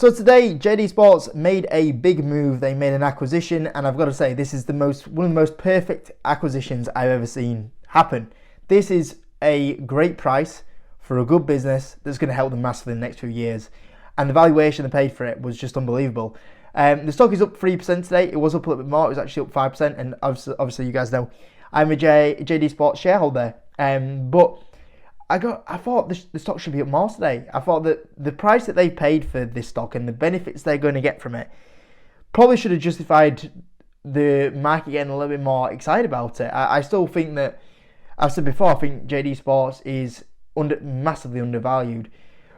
So today, JD Sports made a big move. They made an acquisition, and I've got to say, this is one of the most perfect acquisitions I've ever seen happen. This is a great price for a good business that's going to help them massively in the next few years. And the valuation they paid for it was just unbelievable. The stock is up 3% today. It was up a little bit more. It was actually up 5%. And obviously you guys know I'm a JD Sports shareholder. But I thought the stock should be up more today. I thought that the price that they paid for this stock and the benefits they're going to get from it probably should have justified the market getting a little bit more excited about it. I still think that, I've said before, I think JD Sports is massively undervalued.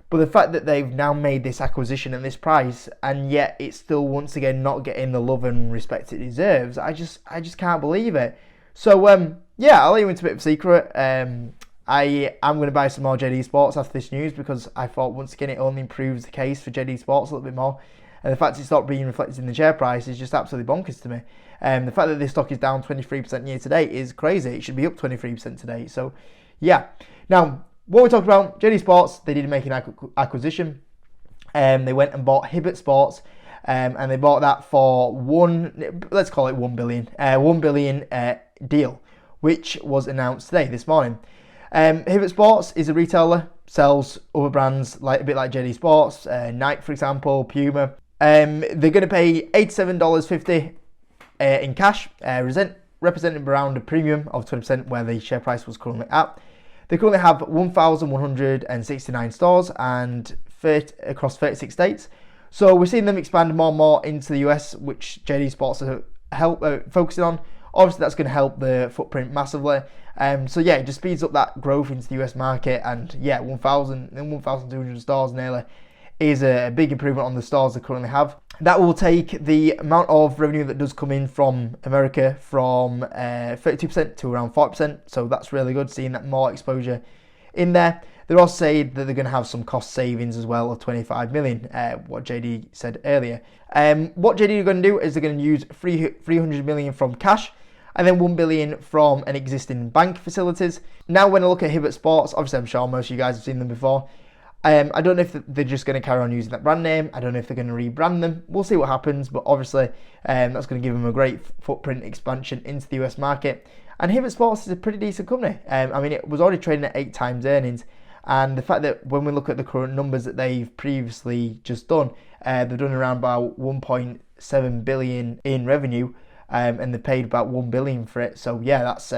But the fact that they've now made this acquisition at this price and yet it's still once again not getting the love and respect it deserves, I just can't believe it. So I'll let you into a bit of a secret. I am going to buy some more JD Sports after this news because I thought once again it only improves the case for JD Sports a little bit more. And the fact it's not being reflected in the share price is just absolutely bonkers to me. The fact that this stock is down 23% year to date is crazy. It should be up 23% today. So yeah. Now, what we talked about, JD Sports, they did make an acquisition. They went and bought Hibbett Sports. And they bought that for let's call it 1 billion. 1 billion deal, which was announced today, this morning. Hibbett Sports is a retailer, sells other brands a bit like JD Sports, Nike for example, Puma. They're going to pay $87.50 in cash, representing around a premium of 20% where the share price was currently at. They currently have 1,169 stores and across 36 states. So we're seeing them expand more and more into the US, which JD Sports are focusing on. Obviously, that's going to help the footprint massively. It just speeds up that growth into the US market. And 1,200 stores nearly is a big improvement on the stores they currently have. That will take the amount of revenue that does come in from America from 32% to around 40%. So that's really good, seeing that more exposure in there. They're also saying that they're going to have some cost savings as well of 25 million, what JD said earlier. What JD are going to do is they're going to use 300 million from cash and then 1 billion from an existing bank facilities. Now, when I look at Hibbett Sports, obviously I'm sure most of you guys have seen them before. I don't know if they're just going to carry on using that brand name. I don't know if they're going to rebrand them. We'll see what happens, but obviously that's going to give them a great footprint expansion into the US market. And Hibbett Sports is a pretty decent company. It was already trading at 8 times earnings. And the fact that when we look at the current numbers that they've previously just done, they've done around about 1.7 billion in revenue, and they paid about 1 billion for it. So yeah, that's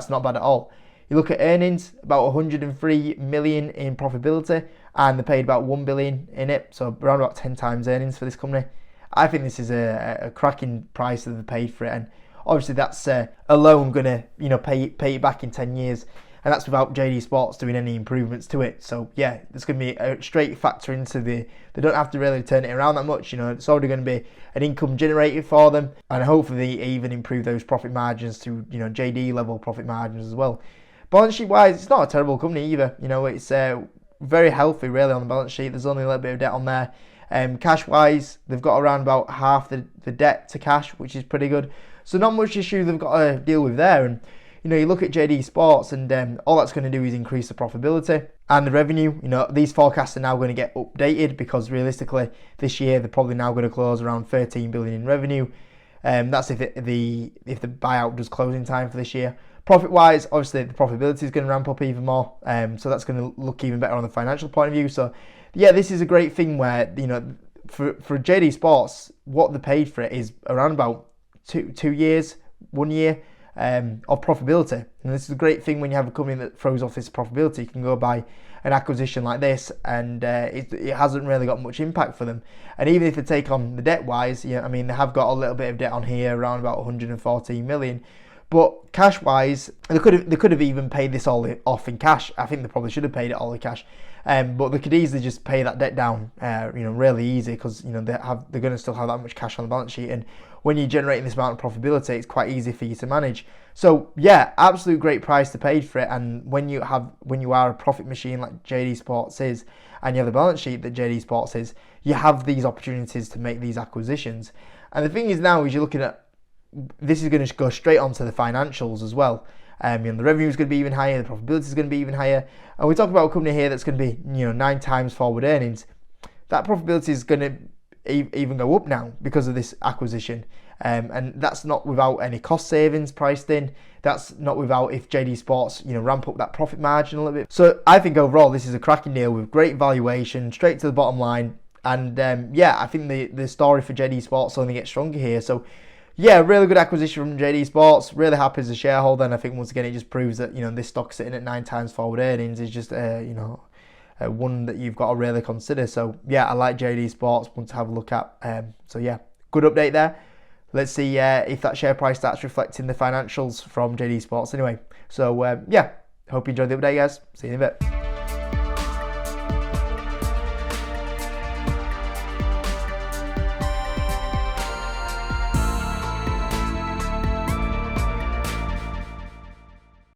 not bad at all. You look at earnings, about 103 million in profitability, and they paid about 1 billion in it. So around about 10 times earnings for this company. I think this is a cracking price that they paid for it, and obviously that's alone going to pay it back in 10 years. And that's without JD Sports doing any improvements to it. So yeah, there's going to be a straight factor into they don't have to really turn it around that much. It's already going to be an income generator for them. And hopefully they even improve those profit margins to, JD level profit margins as well. Balance sheet wise, it's not a terrible company either. It's very healthy really on the balance sheet. There's only a little bit of debt on there. Cash wise, they've got around about half the debt to cash, which is pretty good. So not much issue they've got to deal with there. And you look at JD Sports and all that's going to do is increase the profitability and the revenue. These forecasts are now going to get updated because realistically this year they're probably now going to close around 13 billion in revenue. That's if the buyout does close in time for this year. Profit wise, obviously the profitability is going to ramp up even more. So that's going to look even better on the financial point of view. So yeah, this is a great thing where, for JD Sports, what they paid for it is around about 2 years, 1 year. Of profitability, and this is a great thing when you have a company that throws off this profitability. You can go buy an acquisition like this, and it hasn't really got much impact for them. And even if they take on the debt wise, they have got a little bit of debt on here, around about 114 million. But cash wise, they could have even paid this all off in cash. I think they probably should have paid it all in cash. But they could easily just pay that debt down, really easy because they're going to still have that much cash on the balance sheet. And when you're generating this amount of profitability, it's quite easy for you to manage. So yeah, absolute great price to pay for it. And when you are a profit machine like JD Sports is, and you have the balance sheet that JD Sports is, you have these opportunities to make these acquisitions. And the thing is now is you're looking at this is going to go straight onto the financials as well. The revenue is going to be even higher, the profitability is going to be even higher, and we talk about a company here that's going to be 9 times forward earnings. that profitability is going to even go up now because of this acquisition. And that's not without any cost savings priced in. That's not without if JD Sports, ramp up that profit margin a little bit. So I think overall this is a cracking deal with great valuation, straight to the bottom line. And I think the story for JD Sports only gets stronger here. So yeah, really good acquisition from JD Sports. Really happy as a shareholder, and I think once again it just proves that this stock sitting at 9 times forward earnings is just one that you've got to really consider. So yeah, I like JD Sports, one to have a look at. So yeah, good update there. Let's see if that share price starts reflecting the financials from JD Sports anyway. So hope you enjoyed the update, guys. See you in a bit.